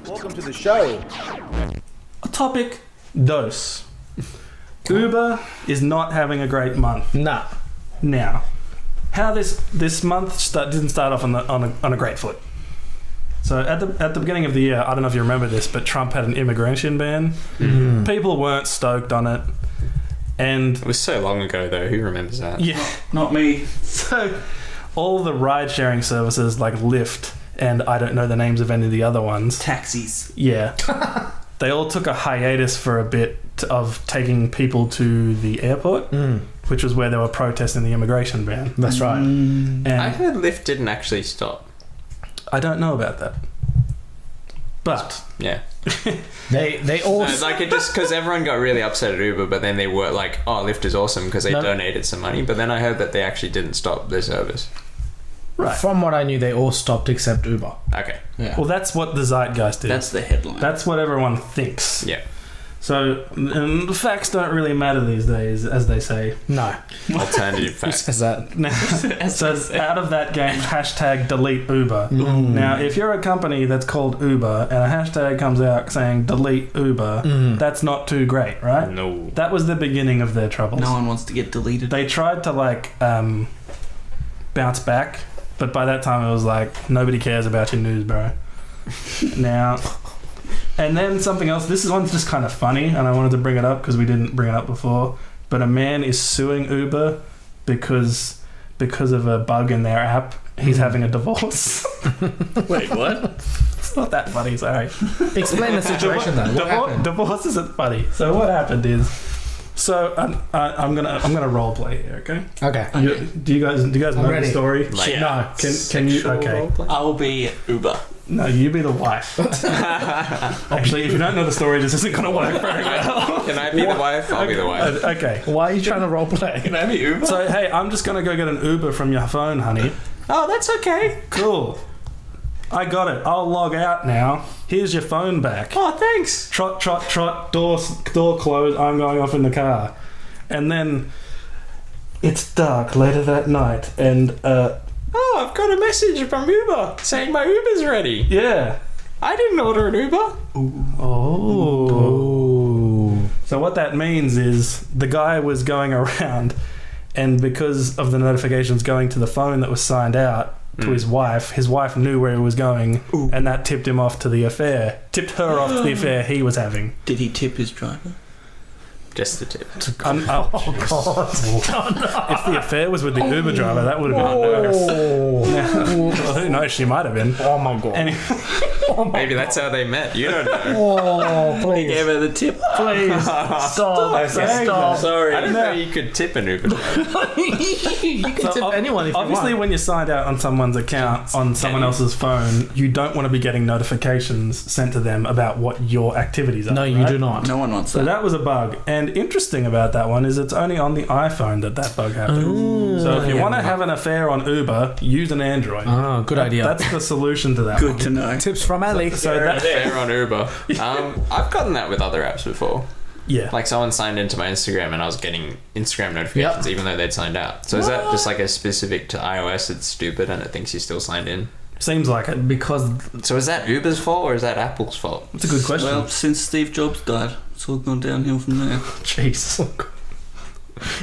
Welcome to the show. Topic dose. Uber is not having a great month. Nah. Now, how this month didn't start off on a great foot. So at the beginning of the year, I don't know if you remember this, but Trump had an immigration ban. Mm. People weren't stoked on it, and it was so long ago though. Who remembers that? Yeah, not me. So all the ride-sharing services like Lyft and I don't know the names of any of the other ones. Taxis. Yeah. They all took a hiatus for a bit of taking people to the airport, which was where they were protesting the immigration ban. That's right. And I heard Lyft didn't actually stop. I don't know about that. But yeah. They all... No, like it just because everyone got really upset at Uber, but then they were like, oh, Lyft is awesome because they donated some money. But then I heard that they actually didn't stop their service. Right. From what I knew, they all stopped except Uber. Okay. Yeah. Well, that's what the zeitgeist is. That's the headline. That's what everyone thinks. Yeah. So, the facts don't really matter these days, as they say. No. Alternative facts. Who says that? Now, so out of that game, hashtag delete Uber. Now, if you're a company that's called Uber and a hashtag comes out saying delete Uber, that's not too great, right? No. That was the beginning of their troubles. No one wants to get deleted. They tried to bounce back, but by that time it was like, nobody cares about your news, bro. Now... And then something else. This one's just kind of funny, and I wanted to bring it up because we didn't bring it up before. But a man is suing Uber because of a bug in their app. He's having a divorce. Wait, what? It's not that funny. Sorry. Explain the situation though. What happened? Divorce isn't funny. So what happened is, I'm gonna role play here. Okay. Okay. Do you guys know the story? Like, No. Can you? Okay. I'll be Uber. No, you be the wife. Actually, if you don't know the story, this isn't going to work very well. Can I be the wife? I'll be the wife. Okay. Why are you trying to roleplay? Can I be Uber? So, hey, I'm just going to go get an Uber from your phone, honey. Oh, that's okay. Cool. I got it. I'll log out now. Here's your phone back. Oh, thanks. Trot, trot, trot. Door closed. I'm going off in the car. And then it's dark later that night, and Oh, I've got a message from Uber saying my Uber's ready. yeah. I didn't order an Uber. Oh. So what that means is the guy was going around, and because of the notifications going to the phone that was signed out to his wife knew where he was going, and that tipped her off to the affair he was having. Did he tip his driver? Just the tip. God. If the affair was with the Uber driver, that would have been worse. Well, who knows? She might have been. Oh my god. Anyway, Maybe that's how they met. You don't know. Oh, He please. gave her the tip. Please. Stop. Sorry. I didn't know you could tip an Uber driver. You can tip anyone if obviously, you want. when you signed out on someone's account on someone else's phone, you don't want to be getting notifications sent to them about what your activities are. No, you right? do not. No one wants So that. that was a bug. And interesting about that one is it's only on the iPhone that bug happened. So if you want to have an affair on Uber, use an Android. Oh, good idea. That's the solution to that Good one. to know. Tips from Ali. So that, Fair on Uber. I've gotten that with other apps before. yeah. Like someone signed into my Instagram and I was getting Instagram notifications even though they'd signed out. So is that just like a specific to iOS? It's stupid and it thinks you're still signed in. Seems like it. Because So is that Uber's fault or is that Apple's fault? It's a good question. Well, since Steve Jobs died, it's all gone downhill from there. Jeez.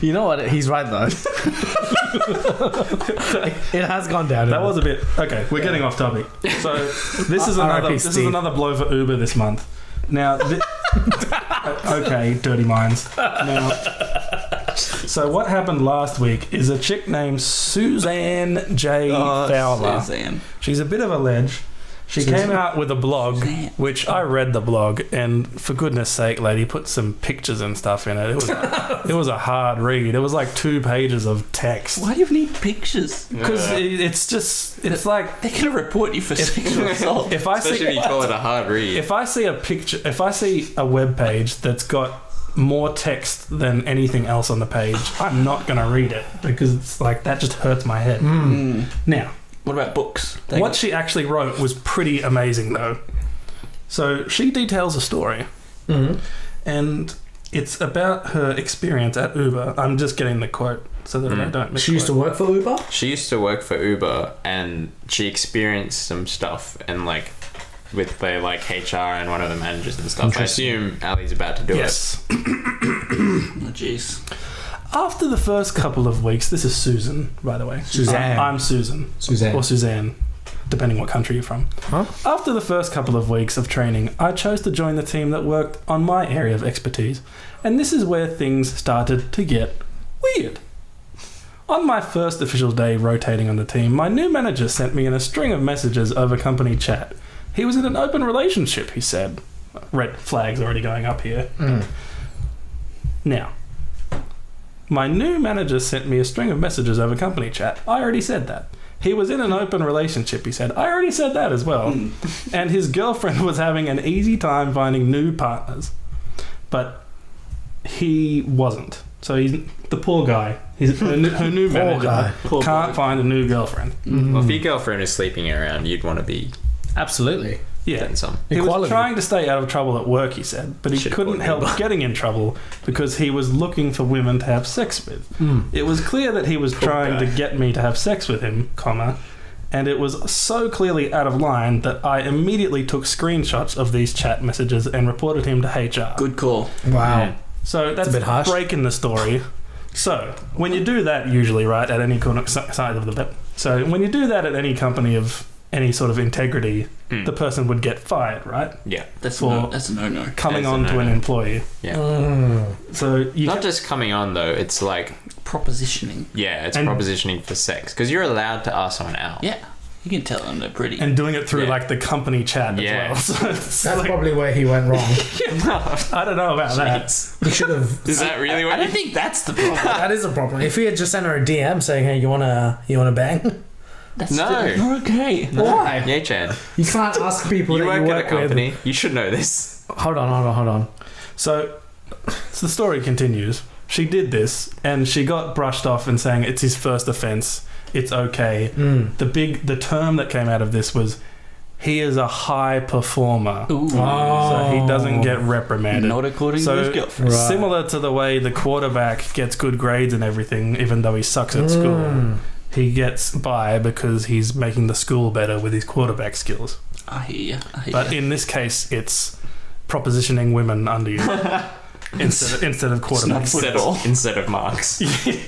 you know what? He's right though. It has gone down. That was a bit... Okay, we're getting off topic. So this is another blow for Uber this month. Now... okay, dirty minds. Now... So what happened last week is a chick named Suzanne J. Fowler. Suzanne. She's a bit of a ledge. She came out with a blog, which I read the blog, and for goodness sake, lady, put some pictures and stuff in it. It was a hard read. It was like 2 pages of text. Why do you need pictures? Because it's like... They're going to report you for sexual assault. If I Especially if you call it a hard read. If I see a web page that's got more text than anything else on the page, I'm not going to read it because it's like that just hurts my head. Now, What about books? what she actually wrote was pretty amazing though. So she details a story, and it's about her experience at Uber. I'm just getting the quote so that I don't misquote. She used to work for Uber? She used to work for Uber and she experienced some stuff and like with the like HR and one of the managers and stuff. I Interesting. assume Ali's about to do Yes. Oh, jeez. After the first couple of weeks, this is Susan, by the way. Suzanne. I'm Susan. Suzanne. Or Suzanne, depending what country you're from. Huh? After the first couple of weeks of training, I chose to join the team that worked on my area of expertise, and this is where things started to get weird. On my first official day rotating on the team, my new manager sent me in a string of messages over company chat. He was in an open relationship, he said. Red flags already going up here. Now, my new manager sent me a string of messages over company chat. I already said that. He was in an open relationship, he said. I already said that as well. And his girlfriend was having an easy time finding new partners. But he wasn't. So he's the poor guy. Her new manager guy. can't find a new girlfriend. Well, if your girlfriend is sleeping around, you'd want to be Absolutely. Yeah. getting some. He was Equality. trying to stay out of trouble at work, he said, but he Shit, couldn't poor help neighbour. getting in trouble because he was looking for women to have sex with. It was clear that he was trying to get me to have sex with him, and it was so clearly out of line that I immediately took screenshots of these chat messages and reported him to HR. Good call. Wow. Yeah. So that's a bit harsh. breaking the story. So when you do that, usually, right, at any side of the bit. So when you do that at any company of any sort of integrity, the person would get fired, right? Yeah. That's For- that's a no-no. Coming That's a on to an no-no. employee. Yeah. So you Not just coming on though, it's like Propositioning. it's And- propositioning for sex because you're allowed to ask someone out. Yeah. You can tell them they're pretty. and doing it through Yeah. like the company chat Yeah. as well. So it's That's like, probably where he went wrong. I don't know about that. Jeez. He should have. Is that really I what don't you think that's the problem. That is a problem. If he had just sent her a DM saying, "Hey, you wanna bang?" That's No. Not okay. Why? Yeah, Chan. You can't ask people You that work you at a work with. company. You should know this. Hold on. So the story continues. She did this, and she got brushed off and saying it's his first offence. It's okay. The term that came out of this was he is a high performer, Ooh. so he doesn't get reprimanded. Not according So- to his girlfriend. Right. Similar to the way the quarterback gets good grades and everything, even though he sucks at school, he gets by because he's making the school better with his quarterback skills. I hear you. But in this case, it's propositioning women under you instead of quarterbacks. Instead of marks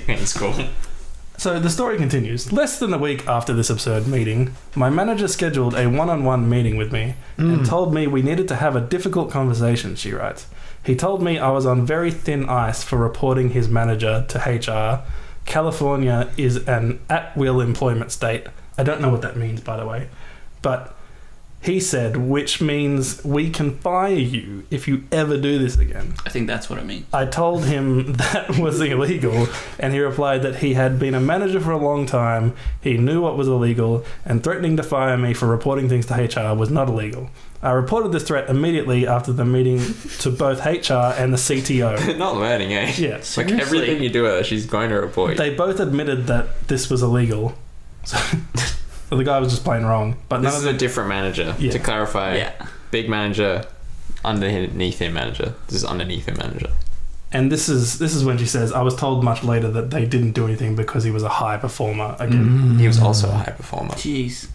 in school. So the story continues. Less than a week after this absurd meeting, my manager scheduled a one-on-one meeting with me and told me we needed to have a difficult conversation, she writes. He told me I was on very thin ice for reporting his manager to HR. California is an at-will employment state. I don't know what that means, by the way. But he said, which means we can fire you if you ever do this again. I think that's what I mean. I told him that was illegal, and he replied that he had been a manager for a long time, he knew what was illegal, and threatening to fire me for reporting things to HR was not illegal. I reported this threat immediately after the meeting to both HR and the CTO. Not learning, eh? Yeah. Like Seriously? everything you do with her, she's going to report you. They both admitted that this was illegal. So the guy was just plain wrong. But This none is of a different manager. Yeah. To clarify, Yeah. big manager, underneath him manager. This is underneath him manager. And this is when she says, I was told much later that they didn't do anything because he was a high performer. Again. He was also a high performer. Jeez.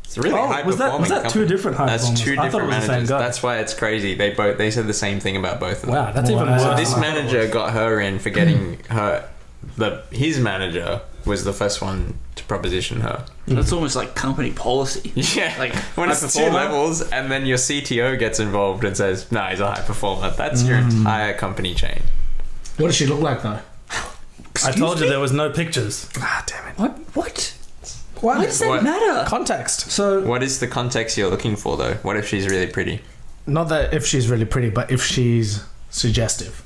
It's a really high was that performing two different high That's performers? two I thought it different was the same managers. guy. That's why it's crazy. They said the same thing about both of them. Wow, that's even Wow. worse. So This than I thought it manager was. got her in for getting her. His manager was the first one to proposition her. That's almost like company policy. Yeah, Like, when high it's two performer. levels, and then your CTO gets involved and says, "No, he's a high performer." That's your entire company chain. What does she look like though? I told you there was no pictures. Ah, damn it. What? Why does that What? matter? Context. So What is the context you're looking for, though? What if she's really pretty? Not that if she's really pretty, but if she's suggestive.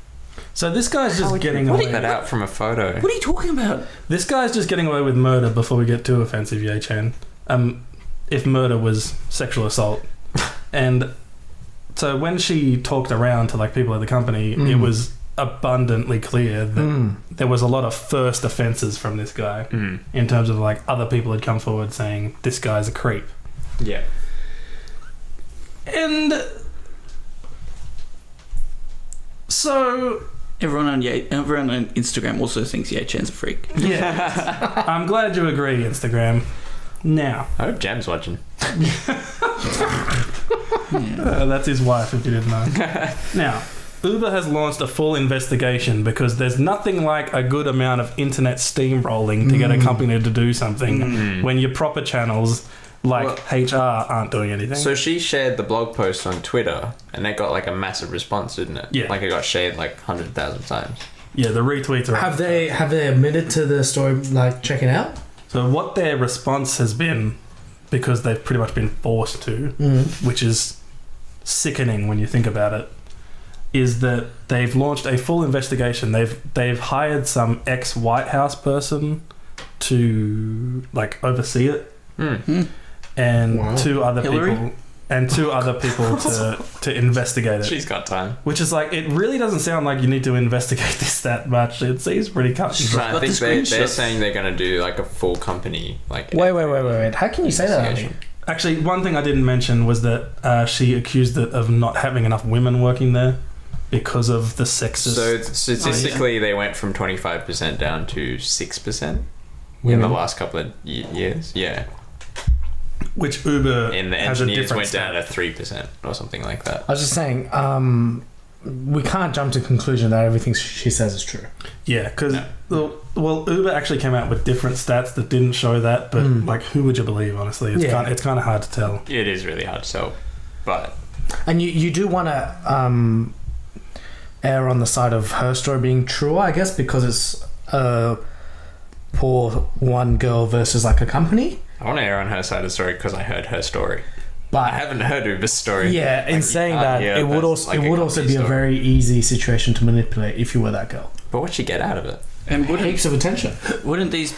this guy's just getting Pick away. that out from a photo. What are you talking about? This guy's just getting away with murder before we get too offensive, Ye-Chan. If murder was sexual assault. And so when she talked around to like people at the company, it was abundantly clear that there was a lot of first offences from this guy in terms of like other people had come forward saying this guy's a creep. Yeah. And so Everyone on Instagram also thinks Ye-Chan's a freak. yeah, I'm glad you agree, Instagram. Now, I hope Jam's watching. That's his wife, if you didn't know. Now, Uber has launched a full investigation because there's nothing like a good amount of internet steamrolling to get a company to do something when your proper channels like HR aren't doing anything. So she shared the blog post on Twitter, and it got like a massive response, didn't it? Yeah. Like it got shared like 100,000 times. Yeah, the retweets are... Have they admitted to the story, like, checking out? So what their response has been, because they've pretty much been forced to, which is sickening when you think about it, is that they've launched a full investigation. They've hired some ex-White House person to, like, oversee it. And two other people to investigate it. She's got time. Which is like, it really doesn't sound like you need to investigate this that much. It seems pretty cut and dry. I think they're saying they're going to do like a full company. Like Wait. How can you say that? Andy? Actually, one thing I didn't mention was that she accused it of not having enough women working there because of the sexist... So statistically, they went from 25% down to 6% in the last couple of years. Yeah. Which Uber and the has a engineers different went down to 3% or something like that. I was just saying, we can't jump to the conclusion that everything she says is true. Yeah, because Uber actually came out with different stats that didn't show that, but like, who would you believe? Honestly, it's kind of hard to tell. It is really hard to tell, but and you do want to err on the side of her story being truer, I guess, because it's poor one girl versus like a company. I want to err on her side of the story because I heard her story. But I haven't heard Uber's story. Yeah, in saying that, it would also be a very easy situation to manipulate if you were that girl. But what'd she get out of it? And Heaps of attention. wouldn't these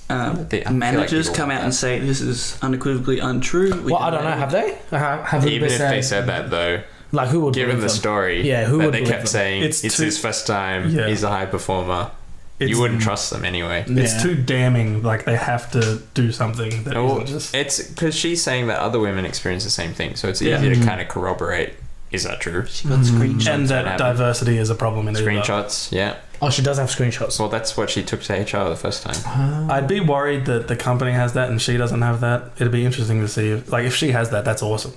managers come out and say this is unequivocally untrue? Well, I don't know. Have they? Have even if they said that, though, like, who would given the them? story, who would they kept them? saying it's his first time. Yeah. He's a high performer. You wouldn't trust them anyway. It's too damning. Like, they have to do something that isn't just... It's because she's saying that other women experience the same thing, so it's easy to kind of corroborate. Is that true? She got screenshots. And that diversity is a problem in screenshots. Yeah. Oh, she does have screenshots. Well, that's what she took to HR the first time. I'd be worried that the company has that and she doesn't have that. It'd be interesting to see if she has that. That's awesome.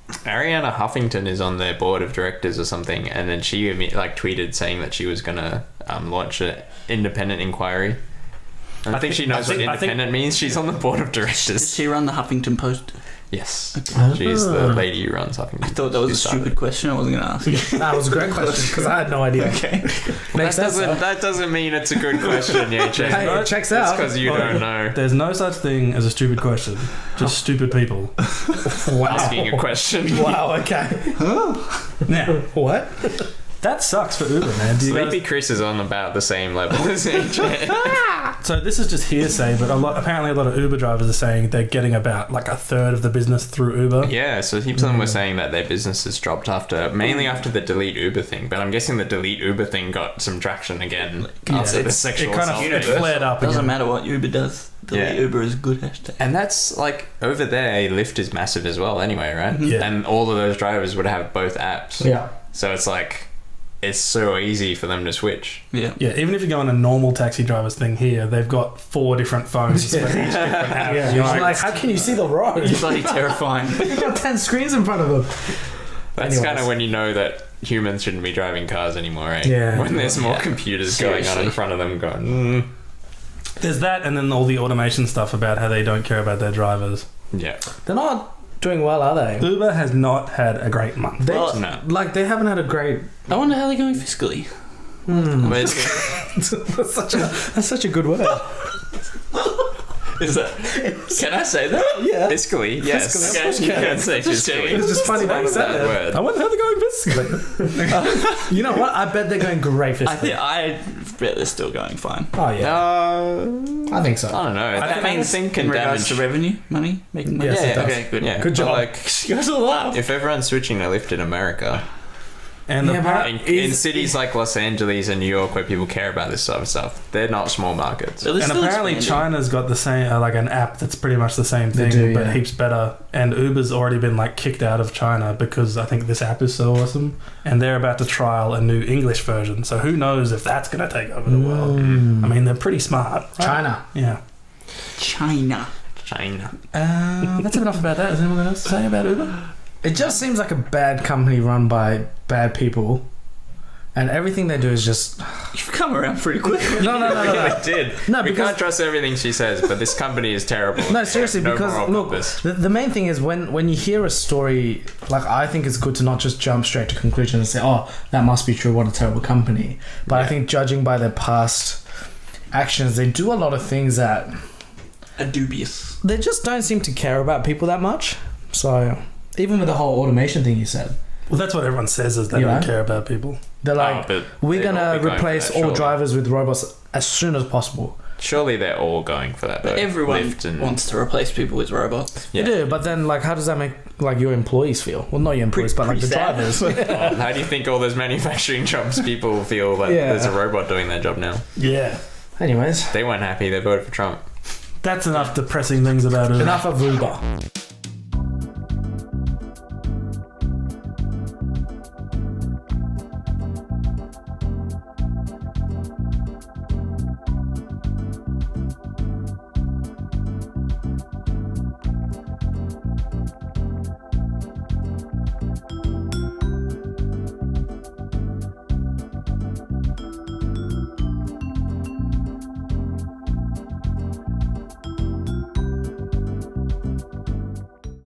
Ariana Huffington is on their board of directors or something, and then she tweeted saying that she was gonna launch an independent inquiry. I think she knows what independent means. She's on the board of directors. Did she run the Huffington Post? Yes, she's the lady who runs Huffington. I thought that was a stupid question. I wasn't going to ask. That was a great question because I had no idea. Okay, that doesn't mean it's a good question, yeah. Hey, it checks out. It's because you don't know. There's no such thing as a stupid question. Just stupid people asking a question. Wow. Okay. Now, what? that sucks for Uber, man. Sleepy Chris is on about the same level as AJ. So this is just hearsay, but apparently a lot of Uber drivers are saying they're getting about like a third of the business through Uber. Yeah, so heaps of them were saying that their business has dropped mainly after the delete Uber thing. But I'm guessing the delete Uber thing got some traction again after the sexual assault. It kind of flared up. Doesn't matter what Uber does. Delete Uber is a good hashtag. And that's like over there. Lyft is massive as well, anyway, right? Yeah. And all of those drivers would have both apps. Yeah. So it's like. It's so easy for them to switch. Yeah, even if you go on a normal taxi driver's thing here, they've got 4 different phones for each different app. Yeah. You're like, how can you see the road? It's bloody terrifying. You've got 10 screens in front of them. That's kind of when you know that humans shouldn't be driving cars anymore, right? Yeah. When there's more computers going on in front of them going, There's that, and then all the automation stuff about how they don't care about their drivers. Yeah. They're not doing well, are they? Uber has not had a great month. No. Like, they haven't had a great... I wonder how they're going fiscally. That's such a good word. Is that? Can I say that? Yeah. Fiscally, yes. Fiscally, You can say fiscally. It's just funny that you said that. Word. I wonder how they're going fiscally. You know what? I bet they're going great fiscally. I bet they're still going fine. Oh, yeah. I think so. I don't know. That means thing in can regards damage to revenue, money, making money. Yes, it does. Okay, good. Yeah, Good job. But like, You guys are laugh. if everyone's switching to Lyft in America, And in cities like Los Angeles and New York where people care about this sort of stuff, they're not small markets. and apparently China's got the same, like an app that's pretty much the same thing, but heaps better. And Uber's already been like kicked out of China because I think this app is so awesome. And they're about to trial a new English version. So who knows if that's going to take over the world. I mean, they're pretty smart. Right? China. Yeah. China. That's enough about that. Is anyone else to say about Uber? It just seems like a bad company run by bad people. And everything they do is just... You've come around pretty quick. No. I did. No, we because... can't trust everything she says, but this company is terrible. No, seriously, No because moral look, compass. the main thing is when you hear a story, like I think it's good to not just jump straight to conclusions and say, oh, that must be true, what a terrible company. But I think judging by their past actions, they do a lot of things that... are dubious. They just don't seem to care about people that much. So, even with the whole automation thing you said. Well, that's what everyone says, is they don't care about people. They're like, but we're they'd going all to be going replace for that, all surely. drivers with robots as soon as possible. Surely they're all going for that, though. But everyone Lyft and... wants to replace people with robots. They do, but then, like, how does that make, like, your employees feel? Well, not your employees, but, like, the sad. drivers. How do you think all those manufacturing jobs people feel that there's a robot doing their job now? Yeah. Anyways. They weren't happy. They voted for Trump. That's enough depressing things about it. Enough of Uber.